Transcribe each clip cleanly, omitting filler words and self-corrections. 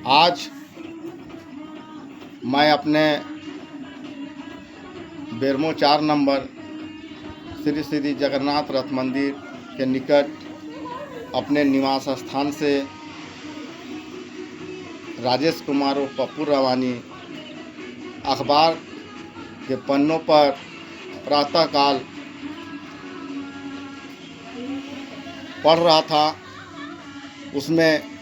आज मैं अपने बेरमो 4 नंबर श्री श्री जगन्नाथ रथ मंदिर के निकट अपने निवास स्थान से राजेश कुमार और पप्पू रवानी अखबार के पन्नों पर प्रातःकाल पढ़ रहा था। उसमें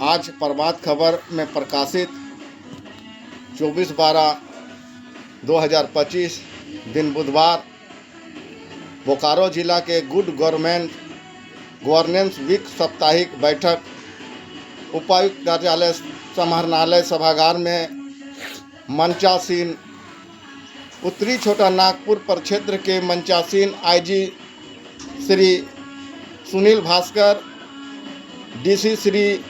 आज प्रभात खबर में प्रकाशित 24/12/2025 दिन बुधवार बोकारो जिला के गुड गवर्नेंस वीक साप्ताहिक बैठक उपायुक्त कार्यालय समाहरणालय सभागार में मंचासीन उत्तरी छोटा नागपुर प्रक्षेत्र के मंचासीन IG Shri Sunil Bhaskar, DC Shri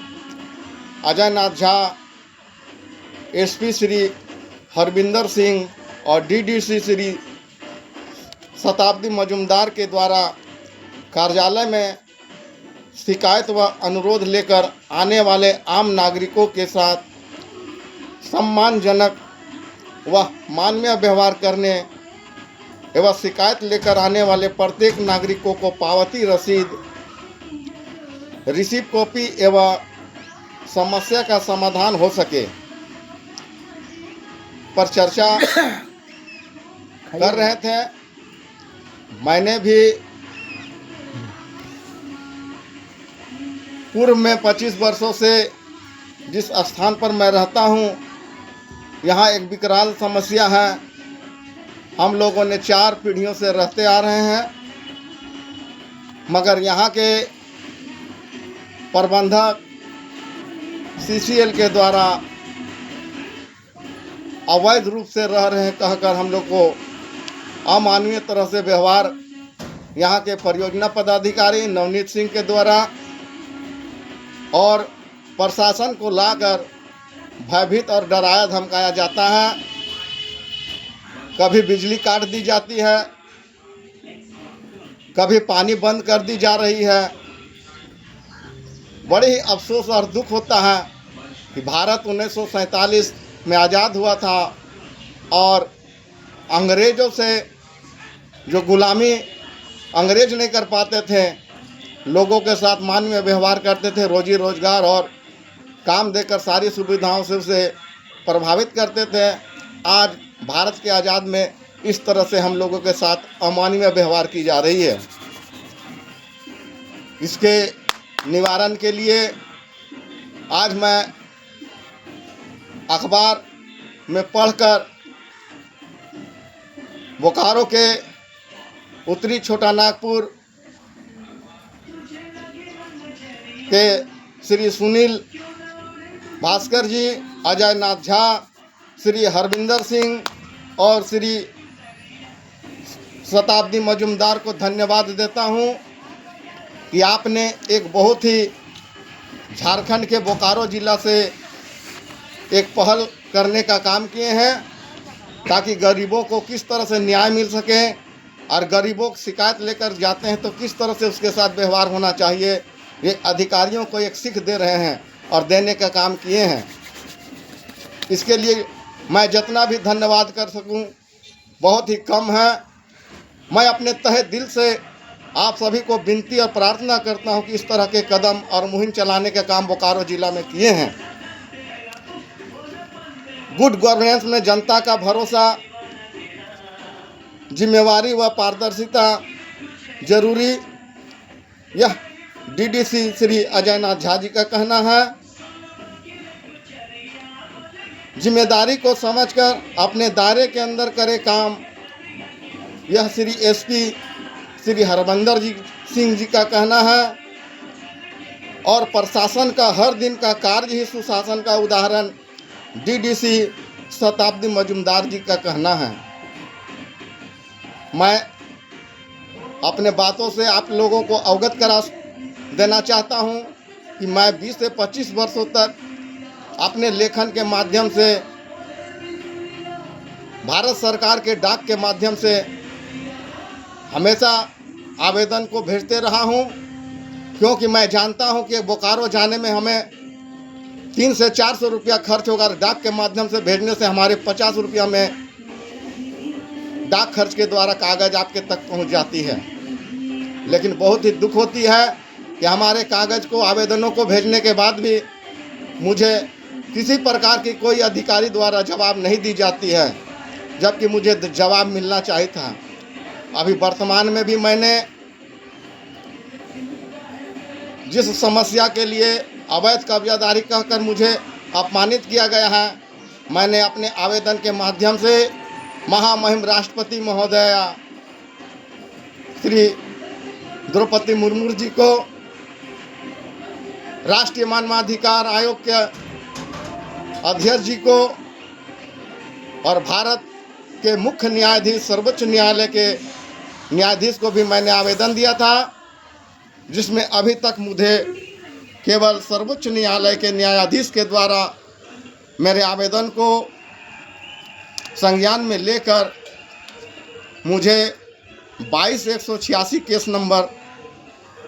Ajay Nath Jha, SP Shri Harvinder Singh और डीडीसी श्री शताब्दी मजुमदार के द्वारा कार्यालय में शिकायत व अनुरोध लेकर आने वाले आम नागरिकों के साथ सम्मानजनक व मानवीय व्यवहार करने एवं शिकायत लेकर आने वाले प्रत्येक नागरिकों को पावती रसीद, रिसीप्ट कॉपी एवं समस्या का समाधान हो सके पर चर्चा कर रहे थे। मैंने भी पूर्व में 25 वर्षों से जिस स्थान पर मैं रहता हूँ, यहाँ एक विकराल समस्या है। हम लोगों ने 4 पीढ़ियों से रहते आ रहे हैं, मगर यहाँ के प्रबंधक सीसीएल के द्वारा अवैध रूप से रह रहे हैं कहकर हम लोग को अमानवीय तरह से व्यवहार यहाँ के परियोजना पदाधिकारी नवनीत सिंह के द्वारा और प्रशासन को लाकर भयभीत और डराया धमकाया जाता है। कभी बिजली काट दी जाती है, कभी पानी बंद कर दी जा रही है। बड़े ही अफसोस और दुख होता है कि भारत 1947 में आज़ाद हुआ था और अंग्रेज़ों से जो गुलामी अंग्रेज नहीं कर पाते थे, लोगों के साथ मानवीय व्यवहार करते थे, रोजी रोजगार और काम देकर सारी सुविधाओं से उसे प्रभावित करते थे। आज भारत के आज़ाद में इस तरह से हम लोगों के साथ अमानवीय व्यवहार की जा रही है। इसके निवारण के लिए आज मैं अखबार में पढ़कर बोकारो के उत्तरी छोटा नागपुर के श्री सुनील भास्कर जी, अजय नाथ झा, श्री हरविंदर सिंह और श्री शताब्दी मजुमदार को धन्यवाद देता हूं कि आपने एक बहुत ही झारखंड के बोकारो जिला से एक पहल करने का काम किए हैं ताकि गरीबों को किस तरह से न्याय मिल सके और गरीबों की शिकायत लेकर जाते हैं तो किस तरह से उसके साथ व्यवहार होना चाहिए, ये अधिकारियों को एक सीख दे रहे हैं और देने का काम किए हैं। इसके लिए मैं जितना भी धन्यवाद कर सकूं बहुत ही कम है। मैं अपने तहे दिल से आप सभी को विनती और प्रार्थना करता हूं कि इस तरह के कदम और मुहिम चलाने का काम बोकारो जिला में किए हैं। गुड गवर्नेंस में जनता का भरोसा, जिम्मेवारी व पारदर्शिता जरूरी, यह डीडीसी श्री अजय नाथ झा जी का कहना है। जिम्मेदारी को समझकर अपने दायरे के अंदर करे काम, यह श्री एसपी श्री हरविंदर सिंह जी का कहना है। और प्रशासन का हर दिन का कार्य ही सुशासन का उदाहरण डीडीसी शताब्दी मजुमदार जी का कहना है। मैं अपने बातों से आप लोगों को अवगत करा देना चाहता हूं कि मैं 20 से 25 वर्षों तक अपने लेखन के माध्यम से भारत सरकार के डाक के माध्यम से हमेशा आवेदन को भेजते रहा हूं क्योंकि मैं जानता हूं कि बोकारो जाने में हमें 300 से 400 रुपया खर्च होगा। डाक के माध्यम से भेजने से हमारे 50 रुपया में डाक खर्च के द्वारा कागज़ आपके तक पहुंच जाती है। लेकिन बहुत ही दुख होती है कि हमारे कागज़ को, आवेदनों को भेजने के बाद भी मुझे किसी प्रकार की कोई अधिकारी द्वारा जवाब नहीं दी जाती है, जबकि मुझे जवाब मिलना चाहिए था। अभी वर्तमान में भी मैंने जिस समस्या के लिए अवैध कब्जादारी कहकर मुझे अपमानित किया गया है, मैंने अपने आवेदन के माध्यम से महामहिम राष्ट्रपति महोदया श्री द्रौपदी मुर्मू जी को, राष्ट्रीय मानवाधिकार आयोग के अध्यक्ष जी को और भारत के मुख्य न्यायाधीश, सर्वोच्च न्यायालय के न्यायाधीश को भी मैंने आवेदन दिया था, जिसमें अभी तक मुझे केवल सर्वोच्च न्यायालय के न्यायाधीश के द्वारा मेरे आवेदन को संज्ञान में लेकर मुझे 22,186 केस नंबर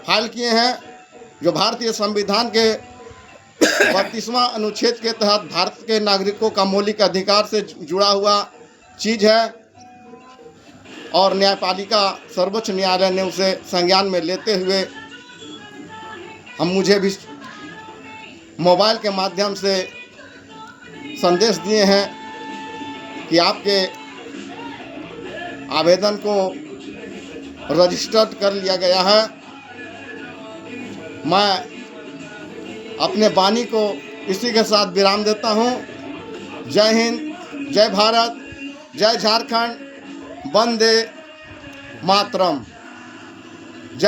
फाइल किए हैं, जो भारतीय संविधान के 32वां अनुच्छेद के तहत भारत के नागरिकों का मौलिक अधिकार से जुड़ा हुआ चीज़ है। और न्यायपालिका सर्वोच्च न्यायालय ने उसे संज्ञान में लेते हुए मुझे भी मोबाइल के माध्यम से संदेश दिए हैं कि आपके आवेदन को रजिस्टर्ड कर लिया गया है। मैं अपने वाणी को इसी के साथ विराम देता हूँ। जय हिंद, जय भारत, जय झारखंड, वंदे मातरम।